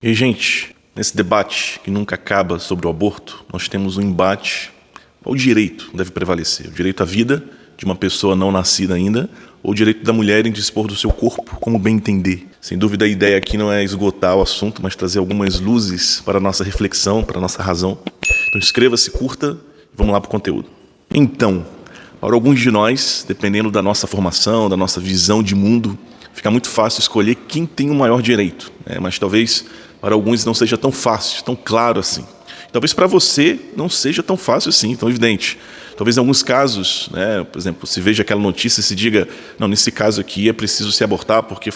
E, gente, nesse debate que nunca acaba sobre o aborto, nós temos um embate. Qual direito deve prevalecer? O direito à vida de uma pessoa não nascida ainda ou o direito da mulher em dispor do seu corpo como bem entender? Sem dúvida, a ideia aqui não é esgotar o assunto, mas trazer algumas luzes para a nossa reflexão, para a nossa razão. Então inscreva-se, curta e vamos lá para o conteúdo. Então, para alguns de nós, dependendo da nossa formação, da nossa visão de mundo, fica muito fácil escolher quem tem o maior direito, mas talvez para alguns não seja tão fácil, tão claro assim. Talvez para você não seja tão fácil assim, tão evidente. Talvez em alguns casos, por exemplo, se veja aquela notícia e se diga, não, nesse caso aqui é preciso se abortar porque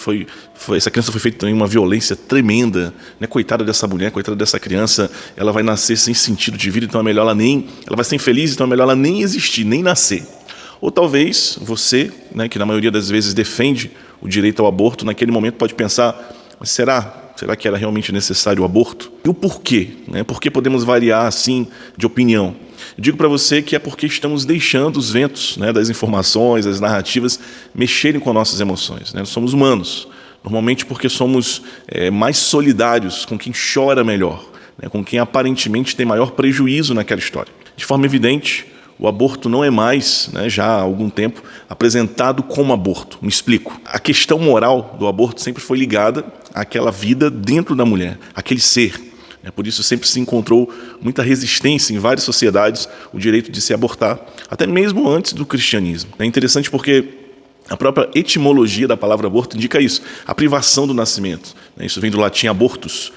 essa criança foi feita em uma violência tremenda, coitada dessa mulher, coitada dessa criança, ela vai nascer sem sentido de vida, então é melhor ela vai ser infeliz, então é melhor ela nem existir, nem nascer. Ou talvez você, que na maioria das vezes defende o direito ao aborto, naquele momento pode pensar, mas será que era realmente necessário o aborto? E o porquê? Por que podemos variar assim de opinião? Eu digo para você que é porque estamos deixando os ventos das informações, das narrativas, mexerem com nossas emoções. Nós somos humanos, normalmente porque somos mais solidários com quem chora melhor, com quem aparentemente tem maior prejuízo naquela história. De forma evidente, o aborto não é mais, já há algum tempo, apresentado como aborto. Me explico. A questão moral do aborto sempre foi ligada àquela vida dentro da mulher, aquele ser. Por isso sempre se encontrou muita resistência em várias sociedades o direito de se abortar, até mesmo antes do cristianismo. É interessante porque a própria etimologia da palavra aborto indica isso, a privação do nascimento. Isso vem do latim abortus,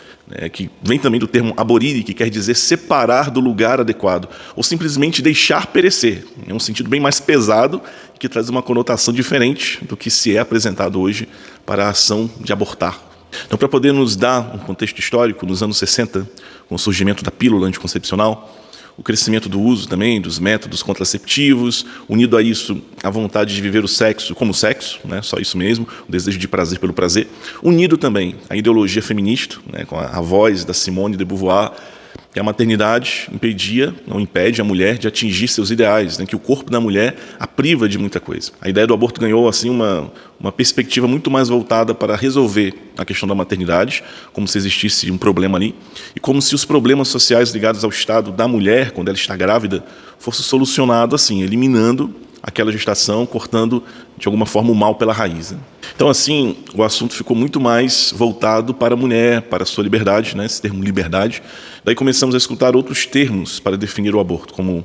que vem também do termo aborire, que quer dizer separar do lugar adequado, ou simplesmente deixar perecer. É um sentido bem mais pesado, que traz uma conotação diferente do que se é apresentado hoje para a ação de abortar. Então, para poder nos dar um contexto histórico, nos anos 60, com o surgimento da pílula anticoncepcional, o crescimento do uso também dos métodos contraceptivos, unido a isso a vontade de viver o sexo como sexo, só isso mesmo, o desejo de prazer pelo prazer, unido também à ideologia feminista, com a voz da Simone de Beauvoir, que a maternidade não impede a mulher de atingir seus ideais, que o corpo da mulher a priva de muita coisa. A ideia do aborto ganhou assim uma perspectiva muito mais voltada para resolver a questão da maternidade, como se existisse um problema ali, e como se os problemas sociais ligados ao estado da mulher, quando ela está grávida, fosse solucionado assim, eliminando aquela gestação, cortando de alguma forma o mal pela raiz. Então assim, o assunto ficou muito mais voltado para a mulher, para a sua liberdade, esse termo liberdade. Daí começamos a escutar outros termos para definir o aborto, como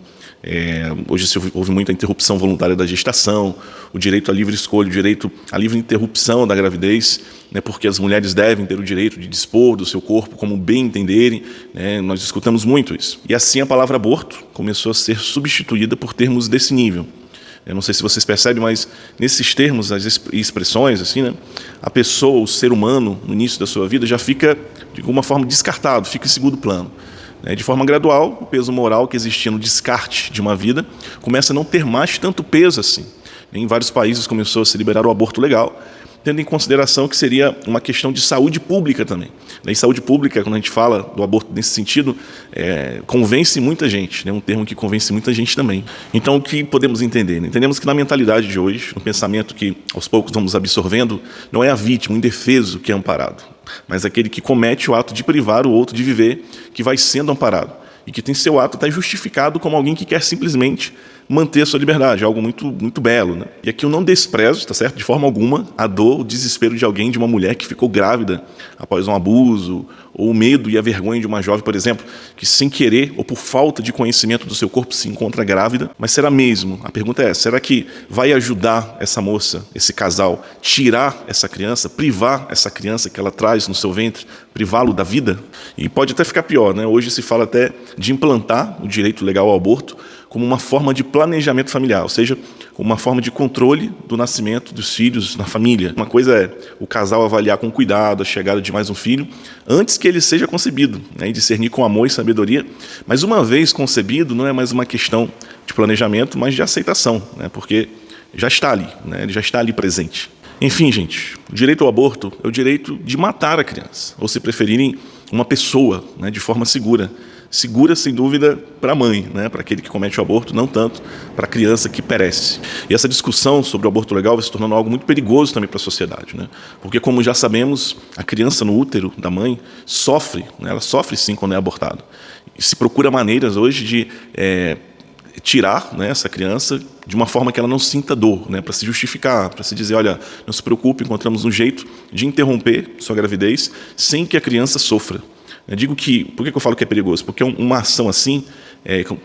hoje se ouve muito a interrupção voluntária da gestação, o direito à livre escolha, o direito à livre interrupção da gravidez, porque as mulheres devem ter o direito de dispor do seu corpo como bem entenderem, nós escutamos muito isso. E assim a palavra aborto começou a ser substituída por termos desse nível. Eu não sei se vocês percebem, mas nesses termos, as expressões, assim, a pessoa, o ser humano, no início da sua vida, já fica, de alguma forma, descartado, fica em segundo plano. De forma gradual, o peso moral que existia no descarte de uma vida começa a não ter mais tanto peso assim. Em vários países começou a se liberar o aborto legal, tendo em consideração que seria uma questão de saúde pública também. E saúde pública, quando a gente fala do aborto nesse sentido, convence muita gente, um termo que convence muita gente também. Então, o que podemos entender? Entendemos que na mentalidade de hoje, no pensamento que aos poucos vamos absorvendo, não é a vítima, o indefeso que é amparado, mas aquele que comete o ato de privar o outro de viver, que vai sendo amparado, e que tem seu ato até justificado como alguém que quer simplesmente manter a sua liberdade, algo muito, muito belo. E aqui eu não desprezo, tá certo? De forma alguma, a dor, o desespero de alguém, de uma mulher que ficou grávida após um abuso, ou o medo e a vergonha de uma jovem, por exemplo, que sem querer ou por falta de conhecimento do seu corpo se encontra grávida. Mas será mesmo? A pergunta é, será que vai ajudar essa moça, esse casal, tirar essa criança, privar essa criança que ela traz no seu ventre, privá-lo da vida? E pode até ficar pior, Hoje se fala até de implantar o direito legal ao aborto como uma forma de planejamento familiar, ou seja, como uma forma de controle do nascimento dos filhos na família. Uma coisa é o casal avaliar com cuidado a chegada de mais um filho antes que ele seja concebido, e discernir com amor e sabedoria, mas uma vez concebido não é mais uma questão de planejamento, mas de aceitação, porque já está ali, ele já está ali presente. Enfim, gente, o direito ao aborto é o direito de matar a criança, ou se preferirem, uma pessoa, de forma segura, segura, sem dúvida, para a mãe, né? Para aquele que comete o aborto, não tanto para a criança que perece. E essa discussão sobre o aborto legal vai se tornando algo muito perigoso também para a sociedade, né? Porque, como já sabemos, a criança no útero da mãe sofre, né? Ela sofre sim quando é abortada. E se procura maneiras hoje de tirar, né, essa criança de uma forma que ela não sinta dor, né, para se justificar, para se dizer, olha, não se preocupe, encontramos um jeito de interromper sua gravidez sem que a criança sofra. Eu digo que, por que eu falo que é perigoso? Porque uma ação assim,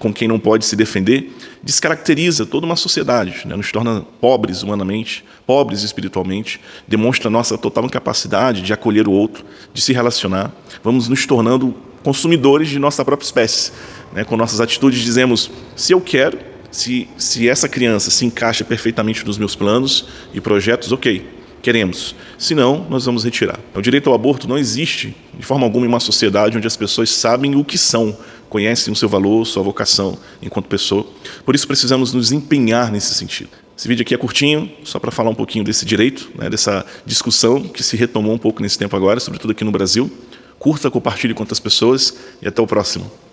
com quem não pode se defender, descaracteriza toda uma sociedade, né, nos torna pobres humanamente, pobres espiritualmente, demonstra a nossa total incapacidade de acolher o outro, de se relacionar, vamos nos tornando consumidores de nossa própria espécie. Né, com nossas atitudes dizemos, se eu quero, se essa criança se encaixa perfeitamente nos meus planos e projetos, ok, queremos. Se não, nós vamos retirar. O direito ao aborto não existe de forma alguma em uma sociedade onde as pessoas sabem o que são, conhecem o seu valor, sua vocação enquanto pessoa. Por isso precisamos nos empenhar nesse sentido. Esse vídeo aqui é curtinho, só para falar um pouquinho desse direito, né, dessa discussão que se retomou um pouco nesse tempo agora, sobretudo aqui no Brasil. Curta, compartilhe com outras pessoas e até o próximo.